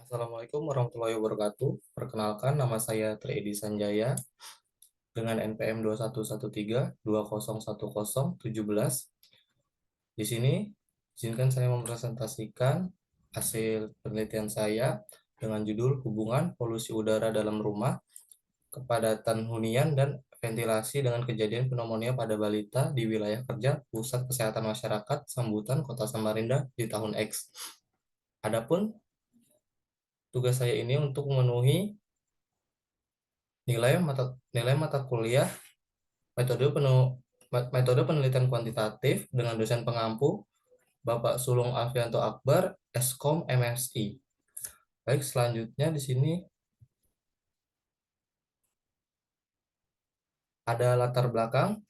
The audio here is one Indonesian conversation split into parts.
Assalamualaikum warahmatullahi wabarakatuh. Perkenalkan, nama saya Tri Edi Sanjaya dengan NPM 2113201017. Di sini, izinkan saya mempresentasikan hasil penelitian saya dengan judul Hubungan Polusi Udara dalam Rumah, Kepadatan Hunian, dan Ventilasi dengan Kejadian Pneumonia pada Balita di Wilayah Kerja Pusat Kesehatan Masyarakat Sambutan Kota Samarinda di tahun X. Adapun tugas saya ini untuk memenuhi nilai mata kuliah metode penelitian kuantitatif dengan dosen pengampu Bapak Sulung Alfianto Akbar, Eskom MSI. Baik, selanjutnya di sini ada latar belakang.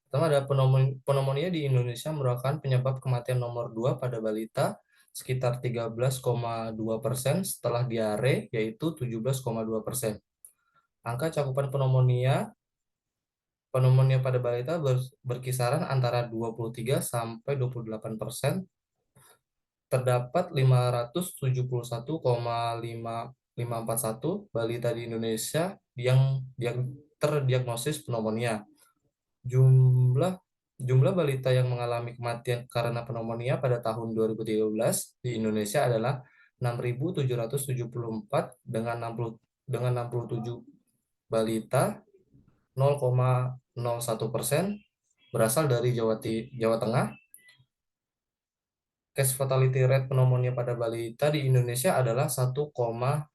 Pertama, ada pneumonia di Indonesia merupakan penyebab kematian nomor 2 pada balita, sekitar 13,2% setelah diare, yaitu 17,2%. Angka cakupan pneumonia pada balita berkisaran antara 23 sampai 28%. Terdapat 571,541 balita di Indonesia yang terdiagnosis pneumonia. Jumlah jumlah balita yang mengalami kematian karena pneumonia pada tahun 2013 di Indonesia adalah 6.774 dengan 67 balita, 0,01% berasal dari Jawa Tengah. Case fatality rate pneumonia pada balita di Indonesia adalah 1,19%.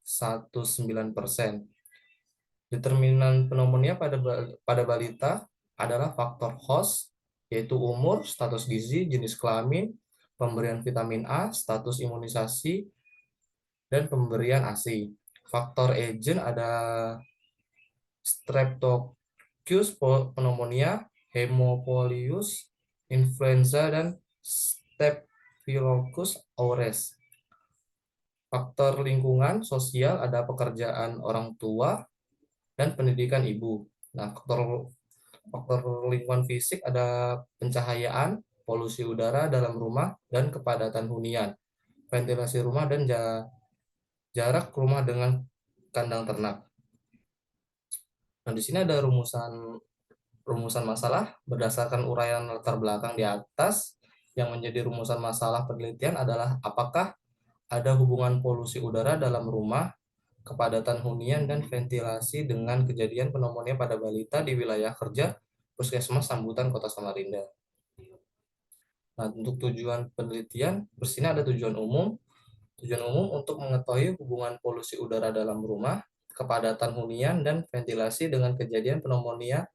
Determinan pneumonia pada balita adalah faktor host, yaitu umur, status gizi, jenis kelamin, pemberian vitamin A, status imunisasi, dan pemberian ASI. Faktor agent ada Streptococcus pneumonia, Haemophilus influenza, dan Staphylococcus aureus. Faktor lingkungan sosial ada pekerjaan orang tua dan pendidikan ibu. Nah, faktor lingkungan fisik ada pencahayaan, polusi udara dalam rumah, dan kepadatan hunian, ventilasi rumah, dan jarak rumah dengan kandang ternak. Nah, di sini ada rumusan masalah berdasarkan uraian latar belakang di atas. Yang menjadi rumusan masalah penelitian adalah apakah ada hubungan polusi udara dalam rumah, kepadatan hunian, dan ventilasi dengan kejadian pneumonia pada balita di wilayah kerja Puskesmas Sambutan Kota Samarinda. Nah, untuk tujuan penelitian, di sini ada tujuan umum. Tujuan umum untuk mengetahui hubungan polusi udara dalam rumah, kepadatan hunian, dan ventilasi dengan kejadian pneumonia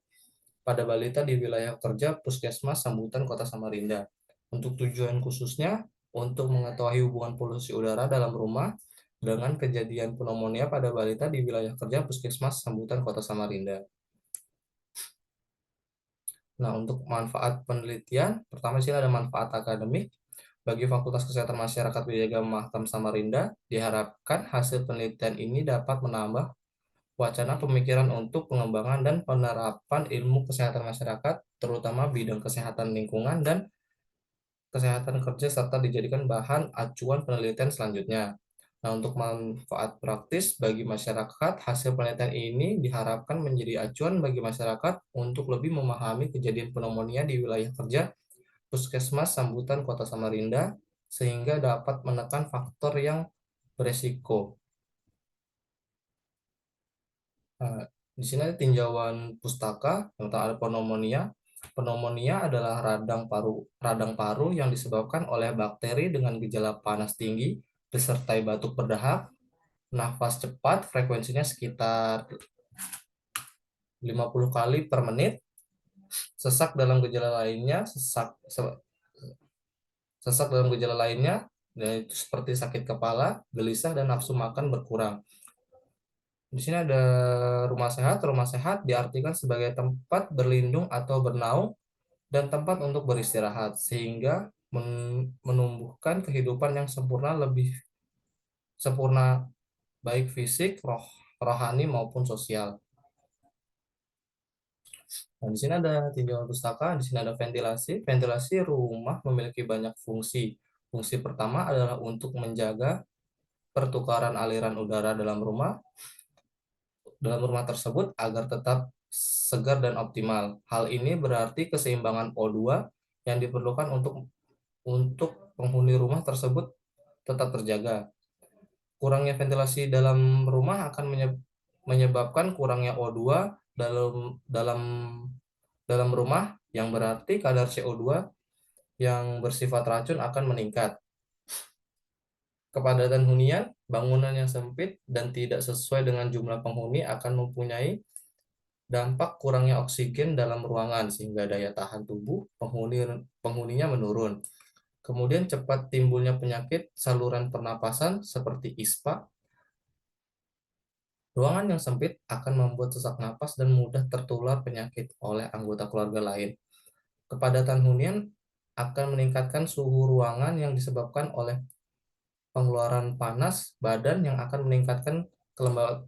pada balita di wilayah kerja Puskesmas Sambutan Kota Samarinda. Untuk tujuan khususnya, untuk mengetahui hubungan polusi udara dalam rumah dengan kejadian pneumonia pada balita di wilayah kerja Puskesmas Sambutan Kota Samarinda. Nah, untuk manfaat penelitian, pertama sih ada manfaat akademik. Bagi Fakultas Kesehatan Masyarakat Widya Mahakam Samarinda, diharapkan hasil penelitian ini dapat menambah wacana pemikiran untuk pengembangan dan penerapan ilmu kesehatan masyarakat, terutama bidang kesehatan lingkungan dan kesehatan kerja, serta dijadikan bahan acuan penelitian selanjutnya. Nah, untuk manfaat praktis bagi masyarakat, hasil penelitian ini diharapkan menjadi acuan bagi masyarakat untuk lebih memahami kejadian pneumonia di wilayah kerja Puskesmas Sambutan Kota Samarinda, sehingga dapat menekan faktor yang beresiko. Nah, di sini ada tinjauan pustaka tentang ada pneumonia. Pneumonia adalah radang paru yang disebabkan oleh bakteri dengan gejala panas tinggi disertai batuk berdahak, nafas cepat, frekuensinya sekitar 50 kali per menit. Sesak dalam gejala lainnya, sesak dalam gejala lainnya, yaitu seperti sakit kepala, gelisah, dan nafsu makan berkurang. Di sini ada rumah sehat. Rumah sehat diartikan sebagai tempat berlindung atau bernaung dan tempat untuk beristirahat, sehingga menumbuhkan kehidupan yang lebih sempurna, baik fisik, rohani, maupun sosial. Nah, di sini ada tinjauan pustaka, di sini ada ventilasi. Ventilasi rumah memiliki banyak fungsi. Fungsi pertama adalah untuk menjaga pertukaran aliran udara dalam rumah tersebut agar tetap segar dan optimal. Hal ini berarti keseimbangan O2 yang diperlukan untuk penghuni rumah tersebut tetap terjaga. Kurangnya ventilasi dalam rumah akan menyebabkan kurangnya O2 dalam dalam dalam rumah, yang berarti kadar CO2 yang bersifat racun akan meningkat. Kepadatan hunian, bangunan yang sempit dan tidak sesuai dengan jumlah penghuni akan mempunyai dampak kurangnya oksigen dalam ruangan sehingga daya tahan tubuh penghuninya menurun. Kemudian cepat timbulnya penyakit saluran pernapasan seperti ISPA. Ruangan yang sempit akan membuat sesak napas dan mudah tertular penyakit oleh anggota keluarga lain. Kepadatan hunian akan meningkatkan suhu ruangan yang disebabkan oleh pengeluaran panas badan yang akan meningkatkan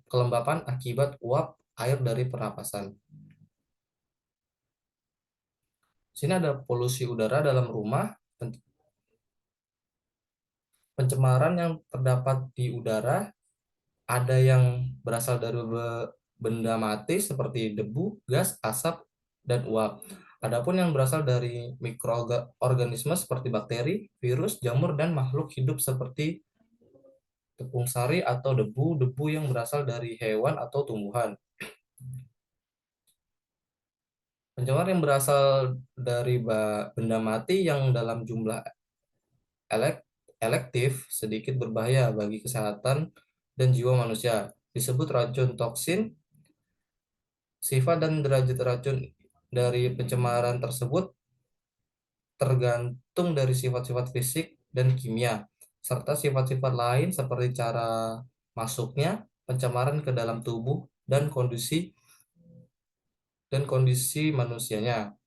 kelembapan akibat uap air dari pernapasan. Sini ada polusi udara dalam rumah. Pencemaran yang terdapat di udara ada yang berasal dari benda mati seperti debu, gas, asap, dan uap. Adapun yang berasal dari mikroorganisme seperti bakteri, virus, jamur, dan makhluk hidup seperti tepung sari atau debu-debu yang berasal dari hewan atau tumbuhan. Pencemar yang berasal dari benda mati yang dalam jumlah elektif sedikit berbahaya bagi kesehatan dan jiwa manusia. Disebut racun toksin. Sifat dan derajat racun dari pencemaran tersebut tergantung dari sifat-sifat fisik dan kimia, serta sifat-sifat lain seperti cara masuknya pencemaran ke dalam tubuh dan kondisi manusianya.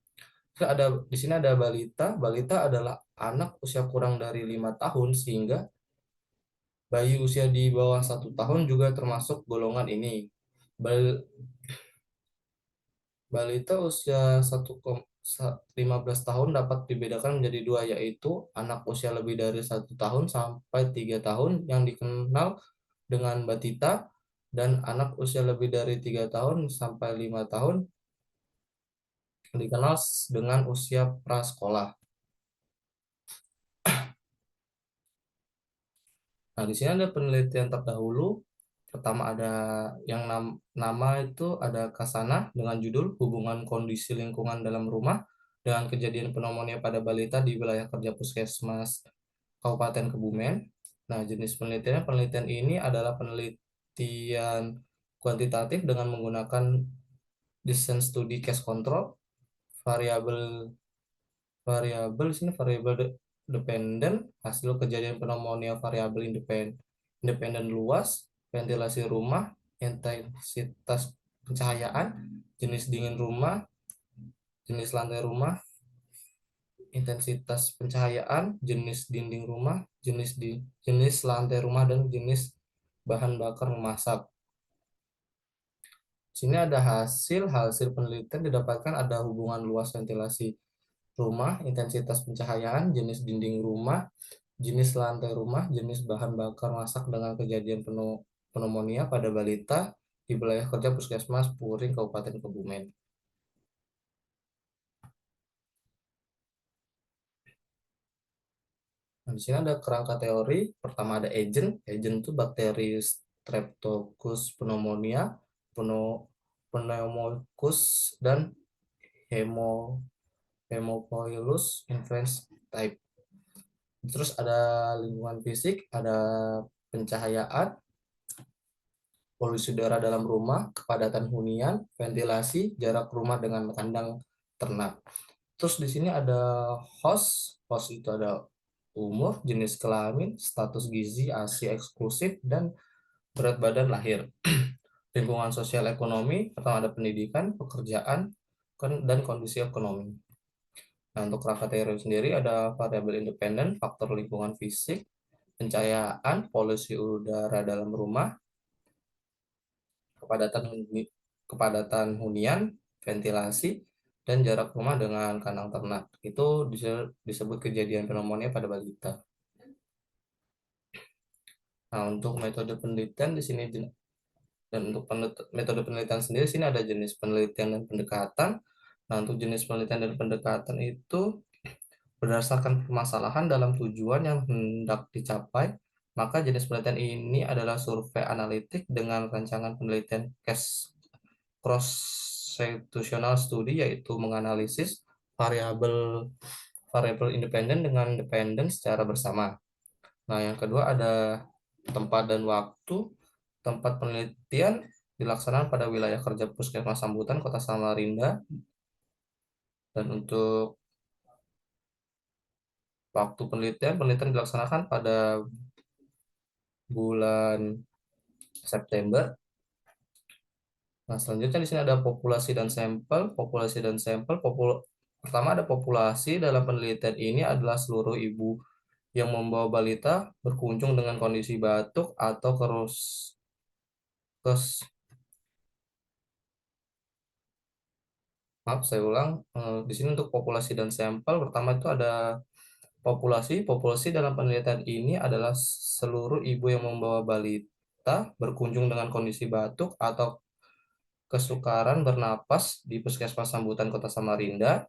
Di sini ada balita. Balita adalah anak usia kurang dari 5 tahun sehingga bayi usia di bawah 1 tahun juga termasuk golongan ini. Balita usia 15 tahun dapat dibedakan menjadi dua, yaitu anak usia lebih dari 1 tahun sampai 3 tahun yang dikenal dengan batita, dan anak usia lebih dari 3 tahun sampai 5 tahun yang dikenal dengan usia prasekolah. Nah, di sini ada penelitian terdahulu. Pertama ada yang nama itu ada Kasana dengan judul Hubungan Kondisi Lingkungan dalam Rumah dengan Kejadian Pneumonia pada Balita di Wilayah Kerja Puskesmas Kabupaten Kebumen. Nah, jenis penelitian ini adalah penelitian kuantitatif dengan menggunakan desain studi case control, variabel variabel di sini variabel dependent, hasil kejadian pneumonia variabel independen luas, ventilasi rumah, intensitas pencahayaan, jenis dingin rumah, jenis lantai rumah, intensitas pencahayaan, jenis dinding rumah, jenis lantai rumah, dan jenis bahan bakar memasak. Sini ada hasil penelitian didapatkan ada hubungan luas ventilasi rumah, intensitas pencahayaan, jenis dinding rumah, jenis lantai rumah, jenis bahan bakar masak dengan kejadian pneumonia pada balita di wilayah kerja Puskesmas Puring, Kabupaten Kebumen. Nah, di sini ada kerangka teori. Pertama ada agent. Agent itu bakteri Streptococcus pneumonia, Pneumococcus, dan Haemophilus influenza type. Terus ada lingkungan fisik, ada pencahayaan, polusi udara dalam rumah, kepadatan hunian, ventilasi, jarak rumah dengan kandang ternak. Terus di sini ada host. Host itu ada umur, jenis kelamin, status gizi, ASI eksklusif, dan berat badan lahir. Lingkungan sosial ekonomi, pertama ada pendidikan, pekerjaan, dan kondisi ekonomi. Nah, untuk kerangka teori sendiri ada variabel independen, faktor lingkungan fisik, pencahayaan, polusi udara dalam rumah, kepadatan hunian, ventilasi, dan jarak rumah dengan kandang ternak. Itu disebut kejadian pneumonia pada balita. Nah, untuk metode penelitian di sini dan untuk metode penelitian sendiri sini ada jenis penelitian dan pendekatan. Nah, untuk jenis penelitian dan pendekatan itu berdasarkan permasalahan dalam tujuan yang hendak dicapai, maka jenis penelitian ini adalah survei analitik dengan rancangan penelitian cross sectional study, yaitu menganalisis variabel variabel independen dengan dependen secara bersama. Nah, yang kedua ada tempat dan waktu. Tempat penelitian dilaksanakan pada wilayah kerja Puskesmas Sambutan, Kota Samarinda. Dan untuk waktu penelitian dilaksanakan pada bulan September. Nah, selanjutnya di sini ada populasi dan sampel. Populasi dan sampel. Pertama ada populasi. Dalam penelitian ini adalah seluruh ibu yang membawa balita berkunjung dengan kondisi batuk atau kes maaf saya ulang. Di sini untuk populasi dan sampel pertama itu ada populasi. Populasi dalam penelitian ini adalah seluruh ibu yang membawa balita berkunjung dengan kondisi batuk atau kesukaran bernapas di Puskesmas Sambutan Kota Samarinda.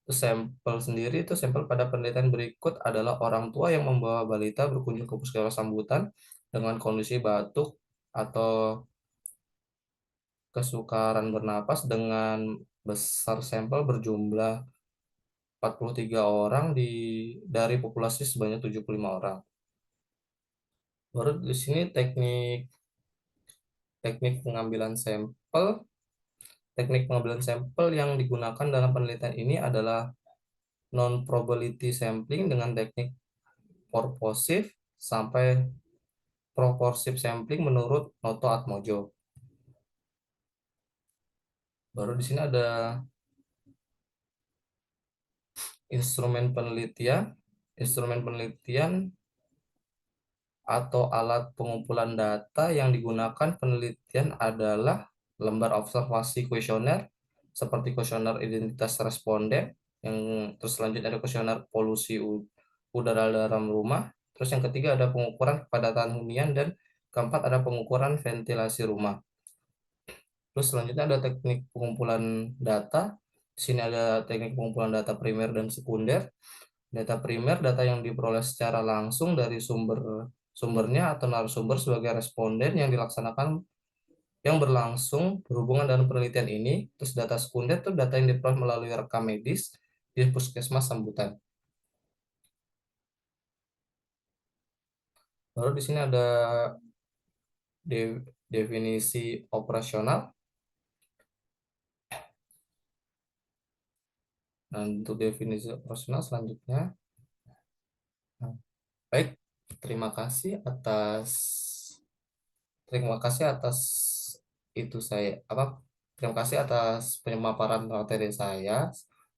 Terus sampel sendiri itu sampel pada penelitian berikut adalah orang tua yang membawa balita berkunjung ke Puskesmas Sambutan dengan kondisi batuk atau kesukaran bernapas dengan besar sampel berjumlah 43 orang dari populasi sebanyak 75 orang. Baru di sini teknik teknik pengambilan sampel. Teknik pengambilan sampel yang digunakan dalam penelitian ini adalah non-probability sampling dengan teknik purposive sampai proporsive sampling menurut Noto Atmojo. Baru di sini ada instrumen penelitian. Instrumen penelitian atau alat pengumpulan data yang digunakan penelitian adalah lembar observasi kuesioner seperti kuesioner identitas responden, yang terus selanjutnya ada kuesioner polusi udara dalam rumah, terus yang ketiga ada pengukuran kepadatan hunian, dan keempat ada pengukuran ventilasi rumah. Terus selanjutnya ada teknik pengumpulan data. Di sini ada teknik pengumpulan data primer dan sekunder. Data primer, data yang diperoleh secara langsung dari sumbernya atau narasumber sebagai responden yang berlangsung berhubungan dengan penelitian ini. Terus data sekunder itu data yang diperoleh melalui rekam medis di Puskesmas Sambutan. Lalu di sini ada definisi operasional. Nah, untuk definisi operasional selanjutnya. Nah, baik, terima kasih atas terima kasih atas itu saya apa terima kasih atas pemaparan materi saya.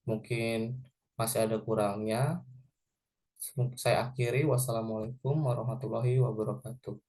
Mungkin masih ada kurangnya. Saya akhiri. Wassalamualaikum warahmatullahi wabarakatuh.